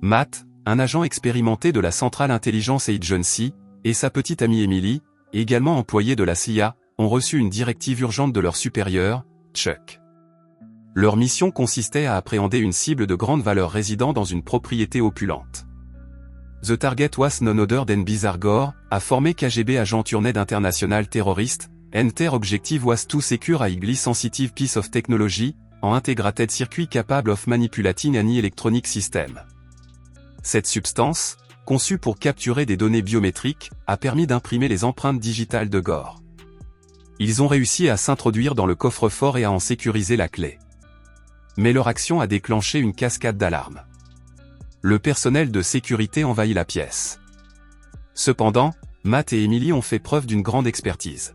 Matt, un agent expérimenté de la Central Intelligence Agency, et sa petite amie Emily, également employée de la CIA, ont reçu une directive urgente de leur supérieur, Chuck. Leur mission consistait à appréhender une cible de grande valeur résidant dans une propriété opulente. The target was none other than Bizarre Gore, a formé KGB agent turned international terrorist, and their objective was to secure a highly sensitive piece of technology, en integrated circuit capable of manipulating any electronic system. Cette substance, conçue pour capturer des données biométriques, a permis d'imprimer les empreintes digitales de Gore. Ils ont réussi à s'introduire dans le coffre-fort et à en sécuriser la clé. Mais leur action a déclenché une cascade d'alarmes. Le personnel de sécurité envahit la pièce. Cependant, Matt et Emily ont fait preuve d'une grande expertise.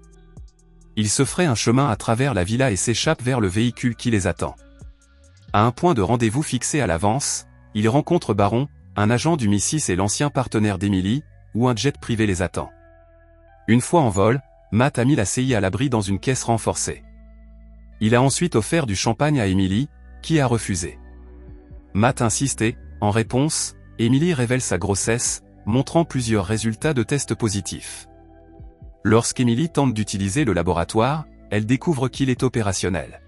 Ils se fraient un chemin à travers la villa et s'échappent vers le véhicule qui les attend. À un point de rendez-vous fixé à l'avance, ils rencontrent Baron, un agent du MI6 et l'ancien partenaire d'Emily, où un jet privé les attend. Une fois en vol, Matt a mis la CIA à l'abri dans une caisse renforcée. Il a ensuite offert du champagne à Emily, qui a refusé. Matt insiste et, en réponse, Emily révèle sa grossesse, montrant plusieurs résultats de tests positifs. Lorsqu'Emily tente d'utiliser le laboratoire, elle découvre qu'il est opérationnel.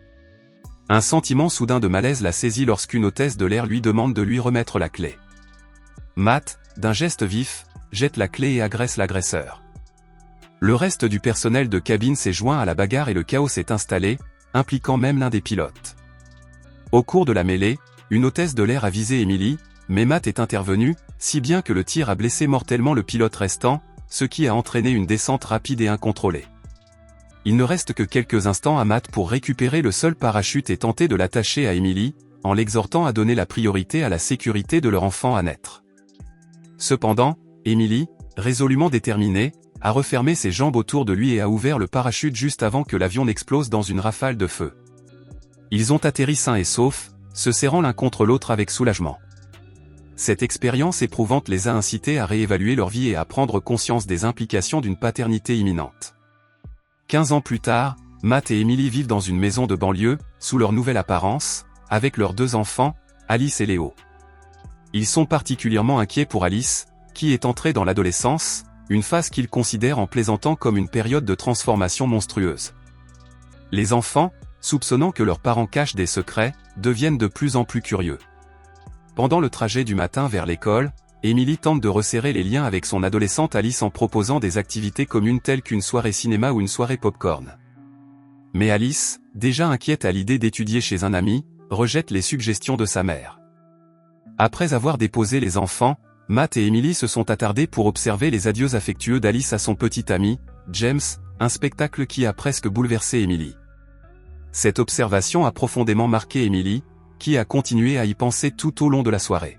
Un sentiment soudain de malaise la saisit lorsqu'une hôtesse de l'air lui demande de lui remettre la clé. Matt, d'un geste vif, jette la clé et agresse l'agresseur. Le reste du personnel de cabine s'est joint à la bagarre et le chaos s'est installé, impliquant même l'un des pilotes. Au cours de la mêlée, une hôtesse de l'air a visé Emily, mais Matt est intervenu, si bien que le tir a blessé mortellement le pilote restant, ce qui a entraîné une descente rapide et incontrôlée. Il ne reste que quelques instants à Matt pour récupérer le seul parachute et tenter de l'attacher à Emily, en l'exhortant à donner la priorité à la sécurité de leur enfant à naître. Cependant, Emily, résolument déterminée, a refermé ses jambes autour de lui et a ouvert le parachute juste avant que l'avion n'explose dans une rafale de feu. Ils ont atterri sains et saufs, se serrant l'un contre l'autre avec soulagement. Cette expérience éprouvante les a incités à réévaluer leur vie et à prendre conscience des implications d'une paternité imminente. 15 ans plus tard, Matt et Emily vivent dans une maison de banlieue, sous leur nouvelle apparence, avec leurs 2 enfants, Alice et Léo. Ils sont particulièrement inquiets pour Alice, qui est entrée dans l'adolescence, une phase qu'ils considèrent en plaisantant comme une période de transformation monstrueuse. Les enfants, soupçonnant que leurs parents cachent des secrets, deviennent de plus en plus curieux. Pendant le trajet du matin vers l'école, Emily tente de resserrer les liens avec son adolescente Alice en proposant des activités communes telles qu'une soirée cinéma ou une soirée popcorn. Mais Alice, déjà inquiète à l'idée d'étudier chez un ami, rejette les suggestions de sa mère. Après avoir déposé les enfants, Matt et Emily se sont attardés pour observer les adieux affectueux d'Alice à son petit ami, James, un spectacle qui a presque bouleversé Emily. Cette observation a profondément marqué Emily, qui a continué à y penser tout au long de la soirée.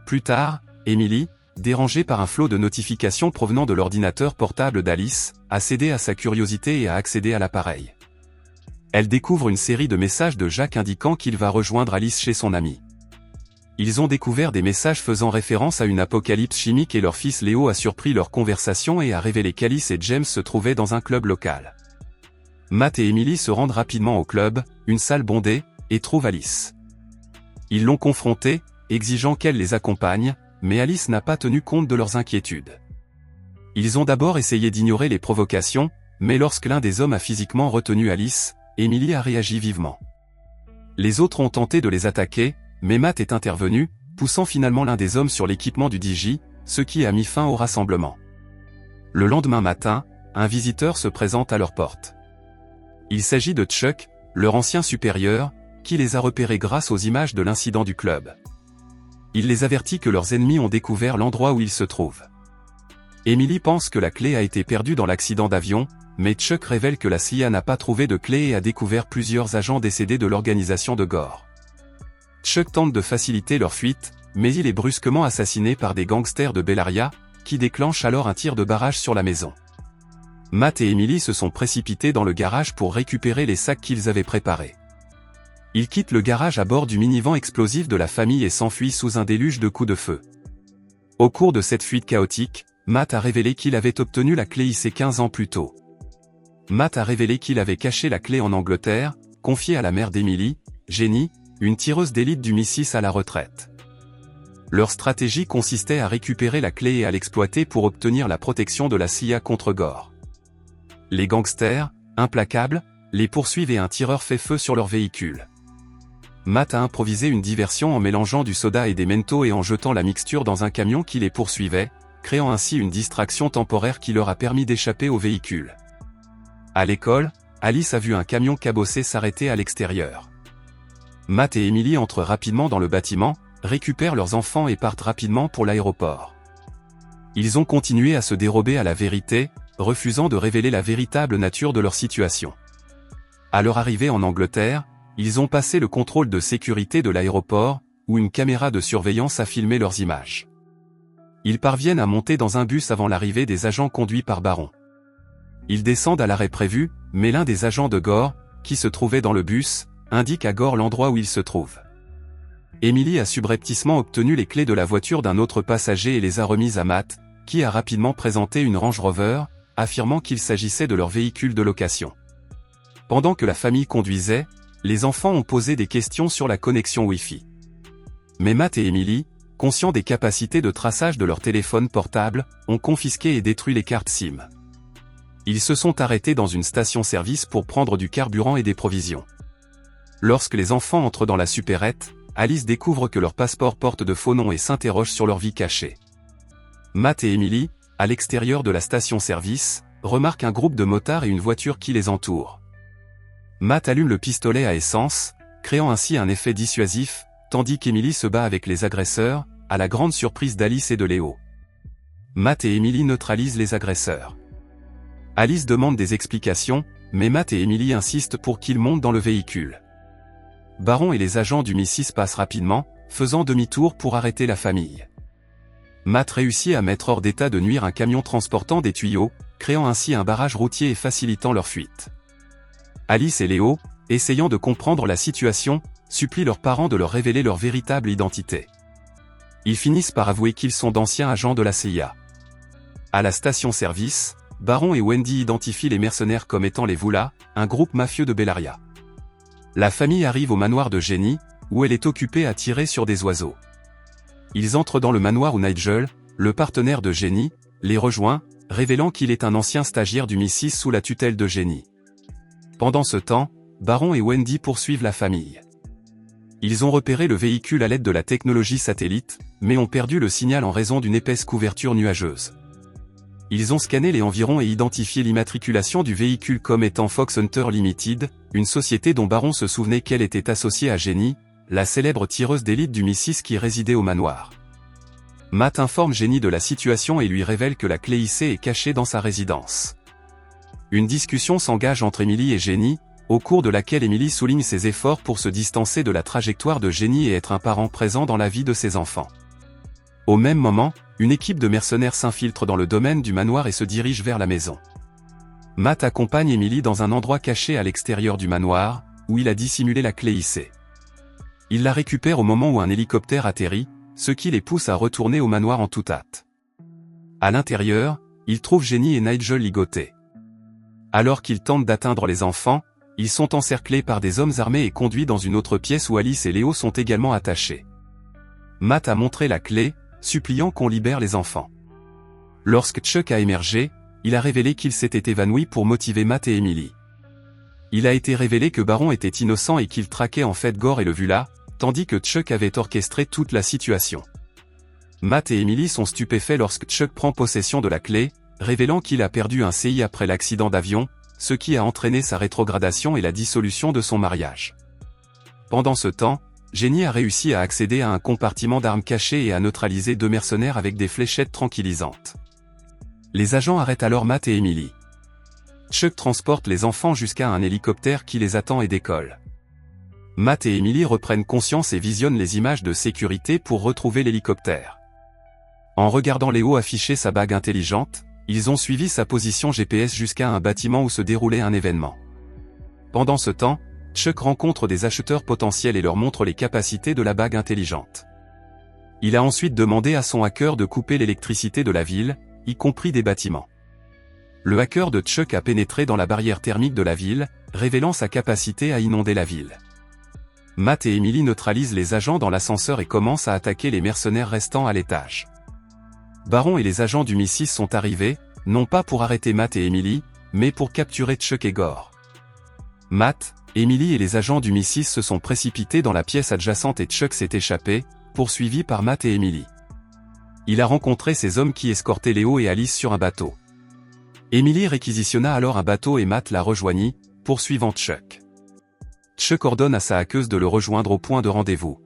Plus tard, Emily, dérangée par un flot de notifications provenant de l'ordinateur portable d'Alice, a cédé à sa curiosité et a accédé à l'appareil. Elle découvre une série de messages de Jack indiquant qu'il va rejoindre Alice chez son ami. Ils ont découvert des messages faisant référence à une apocalypse chimique et leur fils Léo a surpris leur conversation et a révélé qu'Alice et James se trouvaient dans un club local. Matt et Emily se rendent rapidement au club, une salle bondée, et trouvent Alice. Ils l'ont confrontée, exigeant qu'elle les accompagne, mais Alice n'a pas tenu compte de leurs inquiétudes. Ils ont d'abord essayé d'ignorer les provocations, mais lorsque l'un des hommes a physiquement retenu Alice, Emily a réagi vivement. Les autres ont tenté de les attaquer, mais Matt est intervenu, poussant finalement l'un des hommes sur l'équipement du DJ, ce qui a mis fin au rassemblement. Le lendemain matin, un visiteur se présente à leur porte. Il s'agit de Chuck, leur ancien supérieur, qui les a repérés grâce aux images de l'incident du club. Il les avertit que leurs ennemis ont découvert l'endroit où ils se trouvent. Emily pense que la clé a été perdue dans l'accident d'avion, mais Chuck révèle que la CIA n'a pas trouvé de clé et a découvert plusieurs agents décédés de l'organisation de Gore. Chuck tente de faciliter leur fuite, mais il est brusquement assassiné par des gangsters de Bellaria, qui déclenchent alors un tir de barrage sur la maison. Matt et Emily se sont précipités dans le garage pour récupérer les sacs qu'ils avaient préparés. Ils quittent le garage à bord du minivan explosif de la famille et s'enfuient sous un déluge de coups de feu. Au cours de cette fuite chaotique, Matt a révélé qu'il avait obtenu la clé IC 15 ans plus tôt. Matt a révélé qu'il avait caché la clé en Angleterre, confiée à la mère d'Emily, Jenny, une tireuse d'élite du MI6 à la retraite. leur stratégie consistait à récupérer la clé et à l'exploiter pour obtenir la protection de la CIA contre Gore. Les gangsters, implacables, les poursuivent et un tireur fait feu sur leur véhicule. Matt a improvisé une diversion en mélangeant du soda et des mentos et en jetant la mixture dans un camion qui les poursuivait, créant ainsi une distraction temporaire qui leur a permis d'échapper au véhicule. À l'école, Alice a vu un camion cabossé s'arrêter à l'extérieur. Matt et Emily entrent rapidement dans le bâtiment, récupèrent leurs enfants et partent rapidement pour l'aéroport. Ils ont continué à se dérober à la vérité, refusant de révéler la véritable nature de leur situation. À leur arrivée en Angleterre, ils ont passé le contrôle de sécurité de l'aéroport, où une caméra de surveillance a filmé leurs images. Ils parviennent à monter dans un bus avant l'arrivée des agents conduits par Baron. Ils descendent à l'arrêt prévu, mais l'un des agents de Gore, qui se trouvait dans le bus, indique à Gore l'endroit où il se trouve. Emily a subrepticement obtenu les clés de la voiture d'un autre passager et les a remises à Matt, qui a rapidement présenté une Range Rover, affirmant qu'il s'agissait de leur véhicule de location. Pendant que la famille conduisait, les enfants ont posé des questions sur la connexion Wi-Fi. Mais Matt et Emily, conscients des capacités de traçage de leur téléphone portable, ont confisqué et détruit les cartes SIM. Ils se sont arrêtés dans une station-service pour prendre du carburant et des provisions. Lorsque les enfants entrent dans la supérette, Alice découvre que leur passeport porte de faux noms et s'interroge sur leur vie cachée. Matt et Emily, à l'extérieur de la station-service, remarquent un groupe de motards et une voiture qui les entoure. Matt allume le pistolet à essence, créant ainsi un effet dissuasif, tandis qu'Emily se bat avec les agresseurs, à la grande surprise d'Alice et de Léo. Matt et Emily neutralisent les agresseurs. Alice demande des explications, mais Matt et Emily insistent pour qu'ils montent dans le véhicule. Baron et les agents du MI6 passent rapidement, faisant demi-tour pour arrêter la famille. Matt réussit à mettre hors d'état de nuire un camion transportant des tuyaux, créant ainsi un barrage routier et facilitant leur fuite. Alice et Léo, essayant de comprendre la situation, supplient leurs parents de leur révéler leur véritable identité. Ils finissent par avouer qu'ils sont d'anciens agents de la CIA. À la station-service, Baron et Wendy identifient les mercenaires comme étant les Vula, un groupe mafieux de Bellaria. La famille arrive au manoir de Jenny, où elle est occupée à tirer sur des oiseaux. Ils entrent dans le manoir où Nigel, le partenaire de Jenny, les rejoint, révélant qu'il est un ancien stagiaire du MI6 sous la tutelle de Jenny. Pendant ce temps, Baron et Wendy poursuivent la famille. Ils ont repéré le véhicule à l'aide de la technologie satellite, mais ont perdu le signal en raison d'une épaisse couverture nuageuse. Ils ont scanné les environs et identifié l'immatriculation du véhicule comme étant Fox Hunter Limited, une société dont Baron se souvenait qu'elle était associée à Jenny, la célèbre tireuse d'élite du MI6 qui résidait au manoir. Matt informe Jenny de la situation et lui révèle que la clé IC est cachée dans sa résidence. Une discussion s'engage entre Emily et Jenny, au cours de laquelle Emily souligne ses efforts pour se distancer de la trajectoire de Jenny et être un parent présent dans la vie de ses enfants. Au même moment, une équipe de mercenaires s'infiltre dans le domaine du manoir et se dirige vers la maison. Matt accompagne Emily dans un endroit caché à l'extérieur du manoir, où il a dissimulé la clé IC. Il la récupère au moment où un hélicoptère atterrit, ce qui les pousse à retourner au manoir en toute hâte. À l'intérieur, il trouve Jenny et Nigel ligotés. Alors qu'ils tentent d'atteindre les enfants, ils sont encerclés par des hommes armés et conduits dans une autre pièce où Alice et Léo sont également attachés. Matt a montré la clé, suppliant qu'on libère les enfants. Lorsque Chuck a émergé, il a révélé qu'il s'était évanoui pour motiver Matt et Emily. Il a été révélé que Baron était innocent et qu'il traquait en fait Gore et le Vula, tandis que Chuck avait orchestré toute la situation. Matt et Emily sont stupéfaits lorsque Chuck prend possession de la clé, révélant qu'il a perdu un CI après l'accident d'avion, ce qui a entraîné sa rétrogradation et la dissolution de son mariage. Pendant ce temps, Jenny a réussi à accéder à un compartiment d'armes cachées et à neutraliser 2 mercenaires avec des fléchettes tranquillisantes. Les agents arrêtent alors Matt et Emily. Chuck transporte les enfants jusqu'à un hélicoptère qui les attend et décolle. Matt et Emily reprennent conscience et visionnent les images de sécurité pour retrouver l'hélicoptère. En regardant Léo afficher sa bague intelligente, ils ont suivi sa position GPS jusqu'à un bâtiment où se déroulait un événement. Pendant ce temps, Chuck rencontre des acheteurs potentiels et leur montre les capacités de la bague intelligente. Il a ensuite demandé à son hacker de couper l'électricité de la ville, y compris des bâtiments. Le hacker de Chuck a pénétré dans la barrière thermique de la ville, révélant sa capacité à inonder la ville. Matt et Emily neutralisent les agents dans l'ascenseur et commencent à attaquer les mercenaires restants à l'étage. Baron et les agents du Mi-6 sont arrivés, non pas pour arrêter Matt et Emily, mais pour capturer Chuck et Gore. Matt, Emily et les agents du Mi-6 se sont précipités dans la pièce adjacente et Chuck s'est échappé, poursuivi par Matt et Emily. Il a rencontré ces hommes qui escortaient Léo et Alice sur un bateau. Emily réquisitionna alors un bateau et Matt la rejoignit, poursuivant Chuck. Chuck ordonne à sa hackeuse de le rejoindre au point de rendez-vous.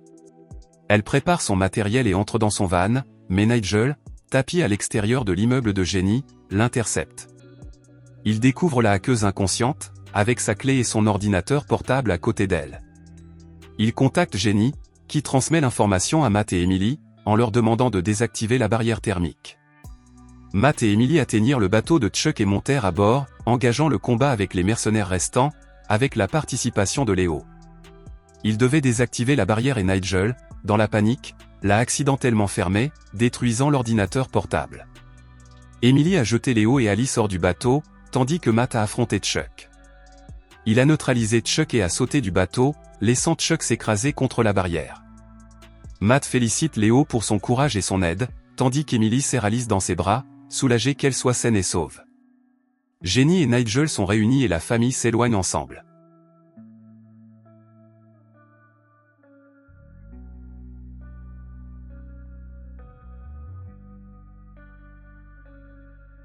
Elle prépare son matériel et entre dans son van, mais Nigel, tapis à l'extérieur de l'immeuble de Jenny, l'intercepte. Il découvre la hackeuse inconsciente, avec sa clé et son ordinateur portable à côté d'elle. Il contacte Jenny, qui transmet l'information à Matt et Emily, en leur demandant de désactiver la barrière thermique. Matt et Emily atteignirent le bateau de Chuck et montèrent à bord, engageant le combat avec les mercenaires restants, avec la participation de Léo. Ils devaient désactiver la barrière et Nigel, dans la panique, l'a accidentellement fermée, détruisant l'ordinateur portable. Emily a jeté Léo et Alice hors du bateau, tandis que Matt a affronté Chuck. Il a neutralisé Chuck et a sauté du bateau, laissant Chuck s'écraser contre la barrière. Matt félicite Léo pour son courage et son aide, tandis qu'Emily serre Alice dans ses bras, soulagée qu'elle soit saine et sauve. Jenny et Nigel sont réunis et la famille s'éloigne ensemble.